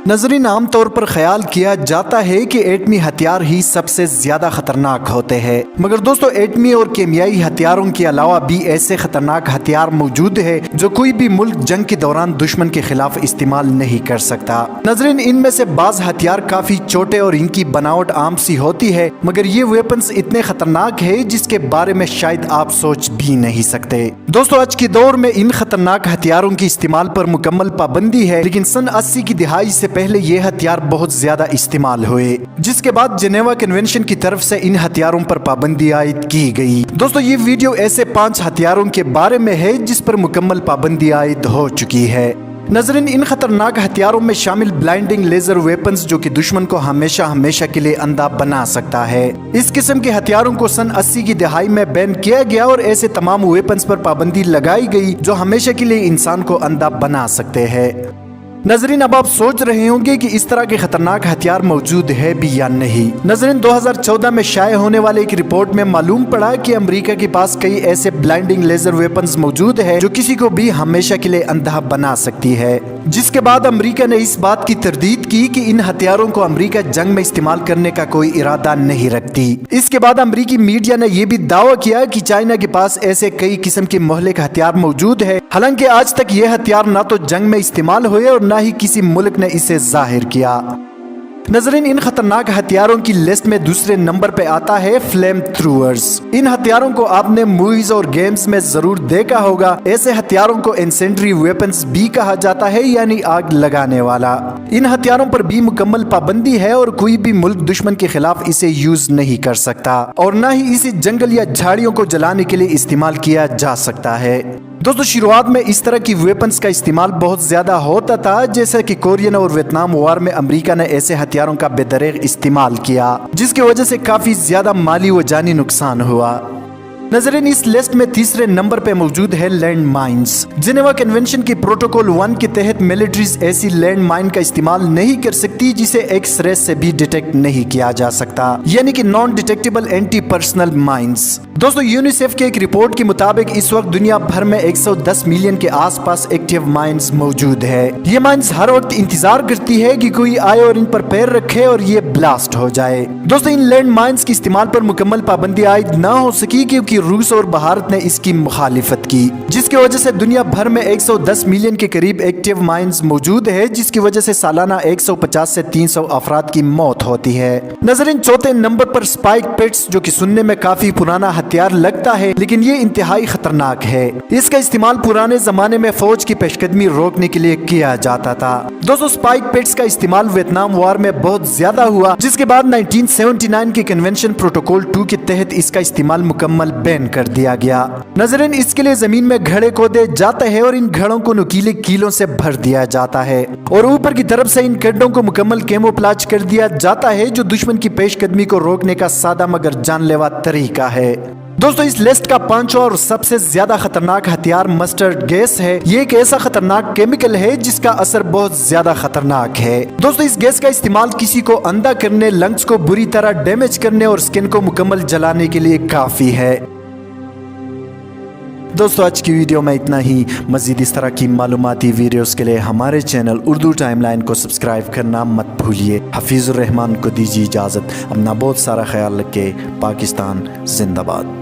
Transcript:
ناظرین، عام طور پر خیال کیا جاتا ہے کہ ایٹمی ہتھیار ہی سب سے زیادہ خطرناک ہوتے ہیں، مگر دوستو ایٹمی اور کیمیائی ہتھیاروں کے علاوہ بھی ایسے خطرناک ہتھیار موجود ہیں جو کوئی بھی ملک جنگ کے دوران دشمن کے خلاف استعمال نہیں کر سکتا۔ ناظرین، ان میں سے بعض ہتھیار کافی چھوٹے اور ان کی بناوٹ عام سی ہوتی ہے، مگر یہ ویپنز اتنے خطرناک ہیں جس کے بارے میں شاید آپ سوچ بھی نہیں سکتے۔ دوستو آج کے دور میں ان خطرناک ہتھیاروں کے استعمال پر مکمل پابندی ہے، لیکن سن 80 کی دہائی سے پہلے یہ ہتھیار بہت زیادہ استعمال ہوئے، جس کے بعد جنیوا کنونشن کی طرف سے ان ہتھیاروں پر پابندی عائد کی گئی۔ دوستو یہ ویڈیو ایسے 5 ہتھیاروں کے بارے میں ہے جس پر مکمل پابندی عائد ہو چکی ہے۔ ناظرین، ان خطرناک ہتھیاروں میں شامل بلائنڈنگ لیزر ویپنز جو کہ دشمن کو ہمیشہ کے لیے اندھا بنا سکتا ہے۔ اس قسم کے ہتھیاروں کو سن 80 کی دہائی میں بین کیا گیا اور ایسے تمام ویپنز پر پابندی لگائی گئی جو ہمیشہ کے لیے انسان کو اندھا بنا سکتے ہیں۔ ناظرین، اب آپ سوچ رہے ہوں گے کہ اس طرح کے خطرناک ہتھیار موجود ہے بھی یا نہیں۔ ناظرین، 2014 میں شائع ہونے والے ایک رپورٹ میں معلوم پڑا کہ امریکہ کے پاس کئی ایسے بلائنڈنگ لیزر ویپنز موجود ہے جو کسی کو بھی ہمیشہ کے لیے اندھا بنا سکتی ہے، جس کے بعد امریکہ نے اس بات کی تردید کی کہ ان ہتھیاروں کو امریکہ جنگ میں استعمال کرنے کا کوئی ارادہ نہیں رکھتی۔ اس کے بعد امریکی میڈیا نے یہ بھی دعویٰ کیا کہ چائنا کے پاس ایسے کئی قسم کے مہلک ہتھیار موجود ہے، حالانکہ آج تک یہ ہتھیار نہ تو جنگ میں استعمال ہوئے اور نہ ہی کسی ملک نے اسے ظاہر کیا۔ ناظرین، ان خطرناک ہتھیاروں کی لسٹ میں دوسرے نمبر پہ آتا ہے فلیم تھروئرز۔ ان ہتھیاروں کو آپ نے موویز اور گیمز میں ضرور دیکھا ہوگا۔ ایسے ہتھیاروں کو انسینٹری ویپنز بھی کہا جاتا ہے، یعنی آگ لگانے والا۔ ان ہتھیاروں پر بھی مکمل پابندی ہے اور کوئی بھی ملک دشمن کے خلاف اسے یوز نہیں کر سکتا اور نہ ہی اسے جنگل یا جھاڑیوں کو جلانے کے لیے استعمال کیا جا سکتا ہے۔ دوستو شروعات میں اس طرح کی ویپنز کا استعمال بہت زیادہ ہوتا تھا، جیسا کہ کورین اور ویتنام وار میں امریکہ نے ایسے ہتھیاروں کا بے دریغ استعمال کیا، جس کی وجہ سے کافی زیادہ مالی و جانی نقصان ہوا۔ ناظرین، اس لسٹ میں تیسرے نمبر پہ موجود ہے لینڈ مائنز۔ جنیوا کنونشن کی پروٹوکول 1 کے تحت ملٹریز ایسی لینڈ مائن کا استعمال نہیں کر سکتی جسے ایکس رے سے بھی ڈیٹیکٹ نہیں کیا جا سکتا، یعنی کہ non detectable anti personnel mines. دوستو یونیسیف کے ایک رپورٹ کے مطابق اس وقت دنیا بھر میں 110 ملین کے آس پاس ایکٹیو مائنز موجود ہے۔ یہ مائنز ہر وقت انتظار کرتی ہے کہ کوئی آئے اور ان پر پیر رکھے اور یہ بلاسٹ ہو جائے۔ دوستو ان لینڈ مائنز کے استعمال پر مکمل پابندی عائد نہ ہو سکی کیونکہ روس اور بھارت نے اس کی مخالفت کی، جس کی وجہ سے دنیا بھر میں 110 ملین کے قریب ایکٹیو مائنز موجود ہے، جس کی وجہ سے سالانہ 150 سے 300 افراد کی موت ہوتی ہے۔ ناظرین، چوتھے نمبر پر سپائک پٹس، جو کہ سننے میں کافی پرانا ہتھیار لگتا ہے لیکن یہ انتہائی خطرناک ہے۔ اس کا استعمال پرانے زمانے میں فوج کی پیش قدمی روکنے کے لیے کیا جاتا تھا۔ دوستو سپائک پٹس کا استعمال ویتنام وار میں بہت زیادہ ہوا، جس کے بعد 1979 کے کنونشن پروٹوکول 2 کے تحت اس کا استعمال مکمل بین کر دیا گیا۔ ناظرین، اس کے لیے زمین میں گھڑے کھودے جاتے ہیں اور ان گھڑوں کو نکیلے کیلوں سے بھر دیا جاتا ہے اور اوپر کی طرف سے ان گڈھوں کو مکمل کیموفلاج کر دیا جاتا ہے، جو دشمن کی پیش قدمی کو روکنے کا سادہ مگر جان لیوا طریقہ ہے۔ دوستو اس لسٹ کا 5واں اور سب سے زیادہ خطرناک ہتھیار مسٹرڈ گیس ہے۔ یہ ایک ایسا خطرناک کیمیکل ہے جس کا اثر بہت زیادہ خطرناک ہے۔ دوستو اس گیس کا استعمال کسی کو اندھا کرنے، لنگز کو بری طرح ڈیمیج کرنے اور سکن کو مکمل جلانے کے لیے کافی ہے۔ دوستو آج کی ویڈیو میں اتنا ہی۔ مزید اس طرح کی معلوماتی ویڈیوز کے لیے ہمارے چینل اردو ٹائم لائن کو سبسکرائب کرنا مت بھولیے۔ حفیظ الرحمان کو دیجیے اجازت۔ اپنا بہت سارا خیال رکھے۔ پاکستان زندہ باد۔